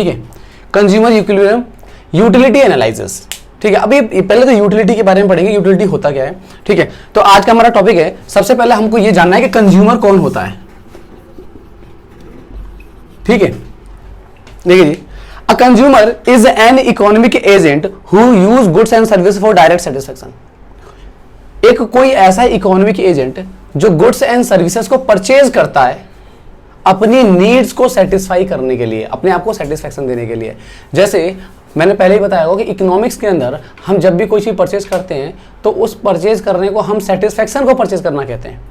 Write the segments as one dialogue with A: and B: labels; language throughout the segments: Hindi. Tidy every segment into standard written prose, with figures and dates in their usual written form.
A: ठीक है, कंज्यूमर इक्विलिब्रियम, यूटिलिटी एनालिसिस। ठीक है, अभी पहले तो यूटिलिटी के बारे में पढ़ेंगे, यूटिलिटी होता क्या है। ठीक है, तो आज का हमारा टॉपिक है, सबसे पहले हमको ये जानना है कि कंज्यूमर कौन होता है। ठीक है, देखिए जी, a consumer is an economic agent who use goods and service for direct satisfaction. एक कोई ऐसा इकोनॉमिक एजेंट जो गुड्स एंड सर्विसेज को परचेज करता है अपनी नीड्स को सेटिस्फाई करने के लिए, अपने आप को सेटिस्फेक्शन देने के लिए। जैसे मैंने पहले ही बताया होगा कि इकोनॉमिक्स के अंदर हम जब भी कोई चीज परचेज करते हैं तो उस परचेज करने को हम सेटिस्फेक्शन को परचेज करना कहते हैं।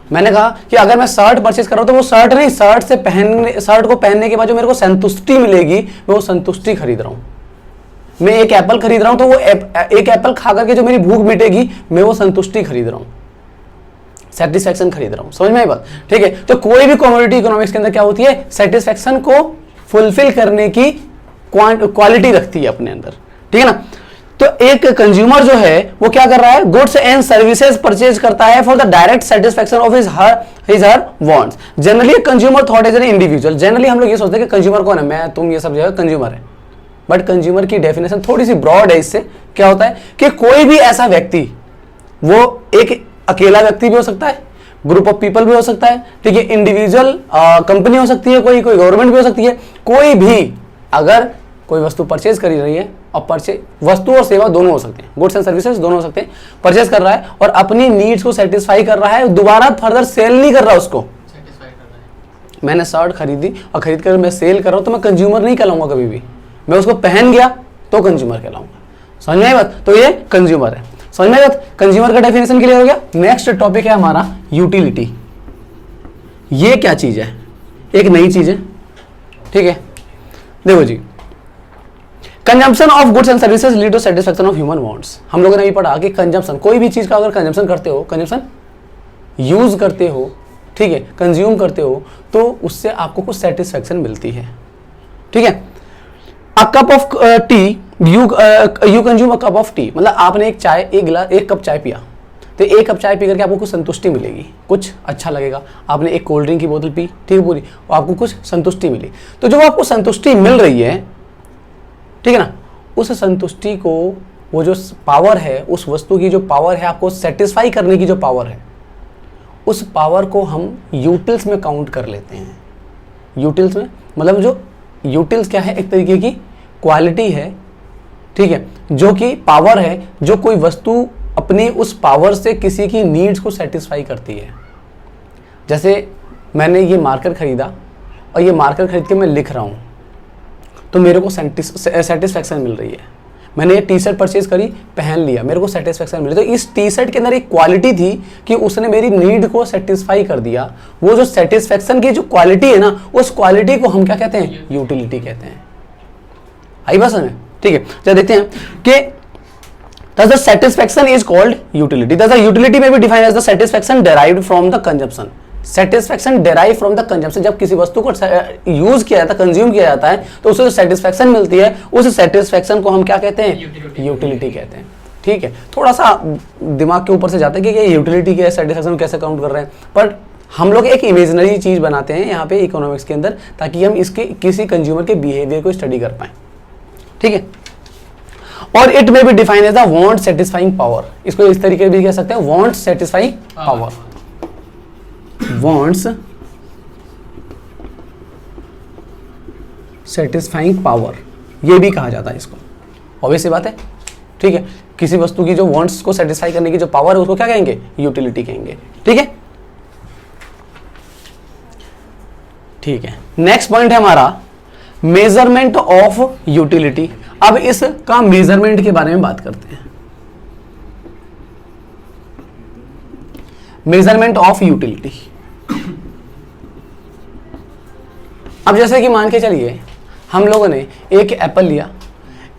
A: मैंने कहा कि अगर मैं शर्ट परचेज कर रहा हूं तो वो शर्ट नहीं, शर्ट को पहनने के बाद जो मेरे को संतुष्टि मिलेगी मैं वो संतुष्टि खरीद रहा हूं। मैं एक एप्पल खरीद रहा हूं तो वो एक एप्पल खा करके जो मेरी भूख मिटेगी मैं वो संतुष्टि खरीद रहा हूं, सेटिस्फेक्शन खरीद रहा हूं। समझ में आई बात? ठीक है, तो कोई भी कमोडिटी इकोनॉमिक्स के अंदर क्या होती है, सेटिस्फेक्शन को फुलफिल करने की क्वालिटी रखती है अपने अंदर। ठीक है ना, तो एक कंज्यूमर जो है वो क्या कर रहा है, गुड्स एंड सर्विसेज परचेज करता है for the direct satisfaction of his her wants. Generally consumer thought is an individual. Generally हम लोग ये सोचते हैं कि कंज्यूमर कौन है, मैं तुम ये सब जो है कंज्यूमर है, बट कंज्यूमर की डेफिनेशन थोड़ी सी ब्रॉड है। इससे क्या होता है कि कोई भी ऐसा व्यक्ति, वो एक अकेला व्यक्ति भी हो सकता है, ग्रुप ऑफ पीपल भी हो सकता है, ठीक है, इंडिविजुअल कंपनी हो सकती है, कोई गवर्नमेंट भी हो सकती है, कोई भी अगर कोई वस्तु परचेज कर रही है, और वस्तु और सेवा दोनों हो सकते हैं, गुड्स एंड सर्विसेज दोनों हो सकते हैं, परचेज कर रहा है और अपनी नीड्स को सेटिस्फाई कर रहा है, दोबारा फर्दर सेल नहीं कर रहा उसको। मैंने शर्ट खरीदी और खरीद कर मैं सेल कर रहा हूं तो मैं कंज्यूमर नहीं कहलाऊंगा कभी भी, मैं उसको पहन गया तो कंज्यूमर कहलाऊंगा। समझ में आई बात? तो ये कंज्यूमर है। समझ में आई बात? कंज्यूमर का डेफिनेशन क्लियर हो गया। नेक्स्ट टॉपिक है हमारा यूटिलिटी। ये क्या चीज है, एक नई चीज है। ठीक है, देखो जी, consumption of goods and services lead to satisfaction of human wants. हम लोगों ने अभी पढ़ा कि कंजम्पशन, कोई भी चीज का अगर कंजम्पशन करते हो, कंजम्पशन यूज करते हो, ठीक है, कंज्यूम करते हो, तो उससे आपको कुछ सेटिस्फेक्शन मिलती है। ठीक है, a cup of T, you consume a cup of T, मतलब आपने एक कप चाय पिया, तो एक कप चाय पी करके आपको कुछ संतुष्टि मिलेगी, कुछ अच्छा लगेगा। आपने एक कोल्ड ड्रिंक की बोतल पी, ठीक है, पूरी, और आपको कुछ संतुष्टि मिली। तो जो आपको संतुष्टि मिल रही है, ठीक है ना, उस संतुष्टि को, वो जो पावर है, उस वस्तु की जो पावर है, आपको सेटिस्फाई करने की जो पावर है, उस पावर को हम यूटिल्स में काउंट कर लेते हैं। यूटिल्स में मतलब जो यूटिल्स क्या है, एक तरीके की क्वालिटी है, ठीक है, जो कि पावर है, जो कोई वस्तु अपनी उस पावर से किसी की नीड्स को सेटिस्फाई करती है। जैसे मैंने ये मार्कर खरीदा और ये मार्कर खरीद के मैं लिख रहा हूँ तो मेरे को सेटिस्फेक्शन मिल रही है। मैंने ये टी शर्ट परचेज करी, पहन लिया, मेरे को सेटिस्फेक्शन मिली। तो इस टी शर्ट के अंदर एक क्वालिटी थी कि उसने मेरी नीड को सेटिस्फाई कर दिया। वो जो सेटिस्फेक्शन की जो क्वालिटी है ना, उस क्वालिटी को हम क्या कहते हैं, यूटिलिटी कहते हैं। आई बात समझ में? ठीक है, चलो देखते हैं कि thus the satisfaction is called utility. Thus the utility may be defined as the satisfaction derived from the consumption. Satisfaction derived from the consumption. जब किसी वस्तु को यूज किया जाता है, कंज्यूम किया जाता है, तो उससे जो सेटिस्फेक्शन मिलती है, उस सेटिस्फेक्शन को हम क्या कहते हैं, यूटिलिटी कहते हैं। ठीक है, थोड़ा सा दिमाग के ऊपर से जाता है कि ये यूटिलिटी के सेटिस्फेक्शन कैसे काउंट कर रहे हैं, पर हम लोग एक इमेजिनरी चीज बनाते हैं यहाँ पे इकोनॉमिक्स के अंदर, ताकि हम इसके किसी कंज्यूमर के बिहेवियर को स्टडी कर पाए। ठीक है, और इट में भी define as the want satisfying power. इसको इस तरीके भी कह सकते हैं, want satisfying power, wants satisfying power, ये भी कहा जाता है इसको। ऑब्वियस सी बात है। ठीक है, किसी वस्तु की जो वांट्स को सेटिस्फाई करने की जो पावर है उसको क्या कहेंगे, यूटिलिटी कहेंगे। ठीक है, ठीक है, नेक्स्ट पॉइंट है हमारा मेजरमेंट ऑफ यूटिलिटी। अब इसका मेजरमेंट के बारे में बात करते हैं। Measurement of utility. अब जैसे कि मान के चलिए हम लोगों ने एक एप्पल लिया,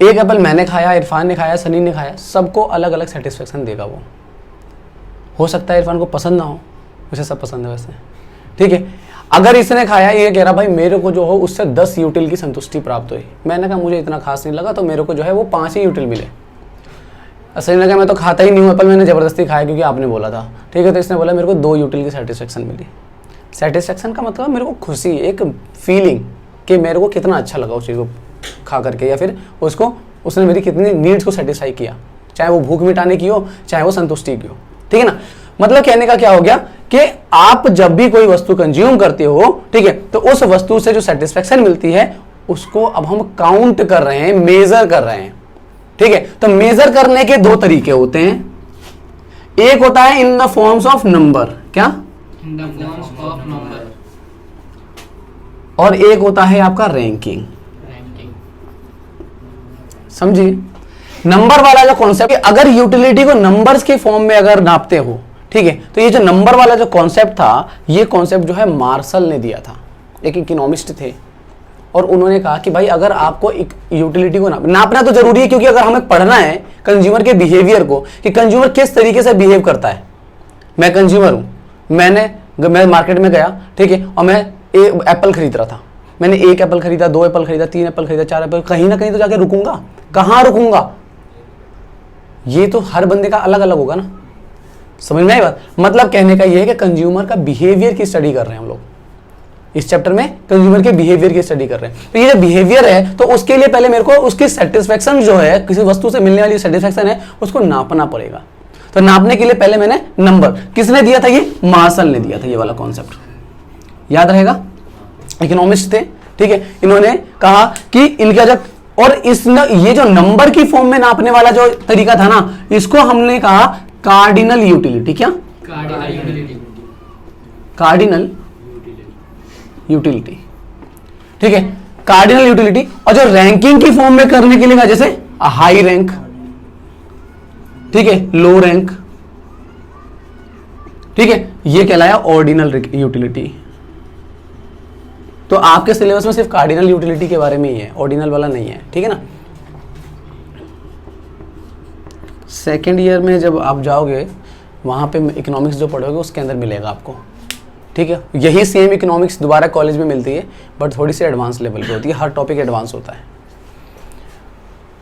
A: एक एप्पल मैंने खाया, इरफान ने खाया, सनी ने खाया, सबको अलग अलग सेटिस्फेक्शन देगा। वो हो सकता है इरफान को पसंद ना हो, उसे सब पसंद है वैसे। ठीक है, अगर इसने खाया, ये कह रहा भाई मेरे को जो हो उससे 10 यूटिल की संतुष्टि प्राप्त हुई, मैंने कहा मुझे इतना खास नहीं लगा, तो मेरे को जो है वो 5 ही यूटिल मिले। सही लगा, मैं तो खाता ही नहीं हूँ एप्पल, मैंने ज़बरदस्ती खाया क्योंकि आपने बोला था। ठीक है, तो इसने बोला मेरे को 2 यूटिल की सेटिस्फेक्शन मिली। सेटिस्फेक्शन का मतलब मेरे को खुशी, एक फीलिंग, कि मेरे को कितना अच्छा लगा उस चीज़ को खा करके, या फिर उसको उसने मेरी कितनी नीड्स को सेटिस्फाई किया, चाहे वो भूख मिटाने की हो चाहे वो संतुष्टि की हो, ठीक है ना। मतलब कहने का क्या हो गया कि आप जब भी कोई वस्तु कंज्यूम करते हो, ठीक है, तो उस वस्तु से जो सेटिस्फेक्शन मिलती है उसको अब हम काउंट कर रहे हैं, मेजर कर रहे हैं, ठीक है। तो मेजर करने के दो तरीके होते हैं, एक होता है in the forms of number, क्या,
B: in the forms of number,
A: और एक होता है आपका रैंकिंग।
B: रैंकिंग,
A: समझिए नंबर वाला जो कॉन्सेप्ट, अगर यूटिलिटी को नंबर्स के फॉर्म में अगर नापते हो, ठीक है, तो ये जो नंबर वाला जो कॉन्सेप्ट था, ये कॉन्सेप्ट जो है मार्शल ने दिया था, एक इकोनॉमिस्ट थे, और उन्होंने कहा कि भाई अगर आपको यूटिलिटी को नापना तो जरूरी है, क्योंकि अगर हमें पढ़ना है कंज्यूमर के बिहेवियर को कि कंज्यूमर किस तरीके से बिहेव करता है। मैं कंज्यूमर हूं, मैं मार्केट में गया, ठीक है, और मैं एप्पल खरीद रहा था, मैंने 1 एप्पल खरीदा, 2 एप्पल खरीदा, 3 एप्पल खरीदा, 4 एप्पल, कहीं ना कहीं तो जाके रुकूंगा, कहां रुकूंगा, ये तो हर बंदे का अलग अलग होगा ना, समझ में आई बात। मतलब कहने का ये है कि कंज्यूमर का बिहेवियर की स्टडी कर रहे हैं हम लोग इस चैप्टर में, कंज्यूमर के बिहेवियर की स्टडी कर रहे हैं। तो ये जो बिहेवियर है, तो उसके लिए पहले मेरे को उसकी सेटिस्फेक्शन जो है, किसी वस्तु से मिलने वाली सेटिस्फेक्शन है, उसको नापना पड़ेगा। तो नापने के लिए पहले मैंने नंबर, किसने दिया था, ये मार्शल ने दिया था, ये वाला कॉन्सेप्ट याद रहेगा, इकोनॉमिस्ट थे, ठीक है। इन्होंने कहा कि इनका जब, और ये जो नंबर की फॉर्म में नापने वाला जो तरीका था ना, इसको हमने कहा कार्डिनल यूटिलिटी। क्या, कार्डिनल यूटिलिटी, ठीक है, कार्डिनल यूटिलिटी। और जो रैंकिंग की फॉर्म में करने के लिए कहा, जैसे हाई रैंक, ठीक है, लो रैंक, ठीक है, ये कहलाया ऑर्डिनल यूटिलिटी। तो आपके सिलेबस में सिर्फ कार्डिनल यूटिलिटी के बारे में ही है, ऑर्डिनल वाला नहीं है, ठीक है ना। सेकेंड ईयर में जब आप जाओगे वहाँ पे इकोनॉमिक्स जो पढ़ोगे उसके अंदर मिलेगा आपको, ठीक है। यही सेम इकोनॉमिक्स दोबारा कॉलेज में मिलती है, बट थोड़ी सी एडवांस लेवल पे होती है, हर टॉपिक एडवांस होता है,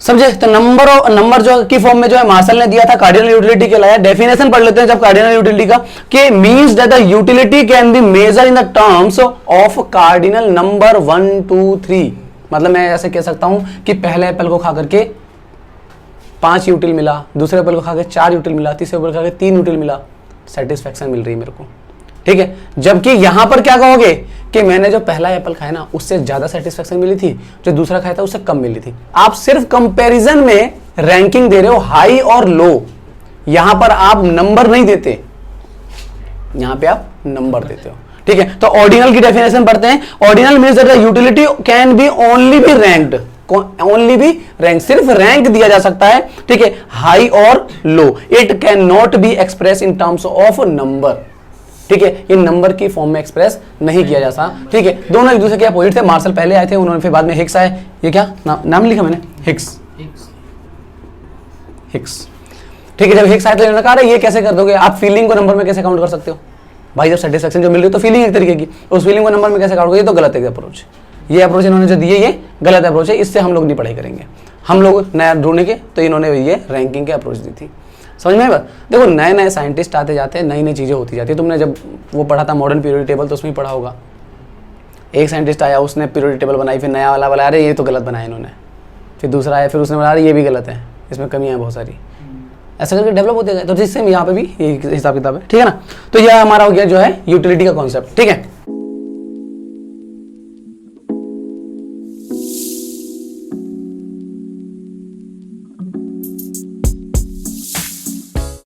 A: समझे। तो नंबर जो की फॉर्म में जो है मार्शल ने दिया था, कार्डिनल यूटिलिटी के लाया। डेफिनेशन पढ़ लेते हैं जब कार्डिनल यूटिलिटी का, कि means that the utility can be measure in the terms of cardinal number 1 2 3। मतलब मैं ऐसे कह सकता हूं कि पहले एप्पल को खा करके 5 यूटिल मिला, दूसरे एप्पल को खा के 4 यूटिल मिला, तीसरे एप्पल खा के 3 यूटिल मिला, सेटिस्फेक्शन मिल रही है मेरे को, ठीक है। जबकि यहां पर क्या कहोगे कि मैंने जो पहला एप्पल खाया ना उससे ज्यादा सेटिस्फेक्शन मिली थी, जो दूसरा खाया था उससे कम मिली थी। आप सिर्फ कंपैरिजन में रैंकिंग दे रहे हो, हाई और लो, यहां पर आप नंबर नहीं देते, यहां पे आप नंबर देते हो, ठीक है। तो ऑर्डिनल की डेफिनेशन पढ़ते हैं। Ordinal means that the utility can be only be ranked, only be rank, सिर्फ रैंक दिया जा सकता है, ठीक है, हाई और low. It can not be express in terms of number, ठीक है, ये नंबर की फॉर्म में एक्सप्रेस नहीं किया जा सकता, ठीक है। दोनों एक दूसरे के अपोजिट थे, मार्शल पहले आए थे, उन्होंने फिर बाद में हिक्स आए, ये क्या नाम लिखा मैंने, हिक्स, ठीक है। जब हिक्स आए तो इन्होंने कहा ये कैसे कर दोगे आप, फीलिंग को नंबर में कैसे काउंट कर सकते हो भाई, जब सेटिस्फेक्शन जो मिल रही है तो फीलिंग एक तरीके की, उस फीलिंग को नंबर में कैसे काउंट करोगे, ये तो गलत है अप्रोच, ये अप्रोच इन्होंने जो दिए ये गलत अप्रोच है, इससे हम लोग नहीं पढ़ाई करेंगे, हम लोग नया ढूंढेंगे। तो इन्होंने ये रैंकिंग के अप्रोच दी थी, समझ में बात। देखो नए नए साइंटिस्ट आते जाते हैं, नई नई चीज़ें होती जाती है। तुमने जब वो पढ़ा था मॉडर्न पीरियोडिक टेबल तो उसमें ही पढ़ा होगा, एक साइंटिस्ट आया उसने पीरियोडिक टेबल बनाई, फिर नया वाला बोला अरे ये तो गलत बनाया इन्होंने, फिर दूसरा आया फिर उसने बोला अरे ये भी गलत है, इसमें कमियां हैं बहुत सारी, ऐसा करके डेवलप होते गए। तो जिससे यहाँ पे भी ये हिसाब किताब है, ठीक है ना। तो यह हमारा हो गया जो है यूटिलिटी का कॉन्सेप्ट, ठीक है।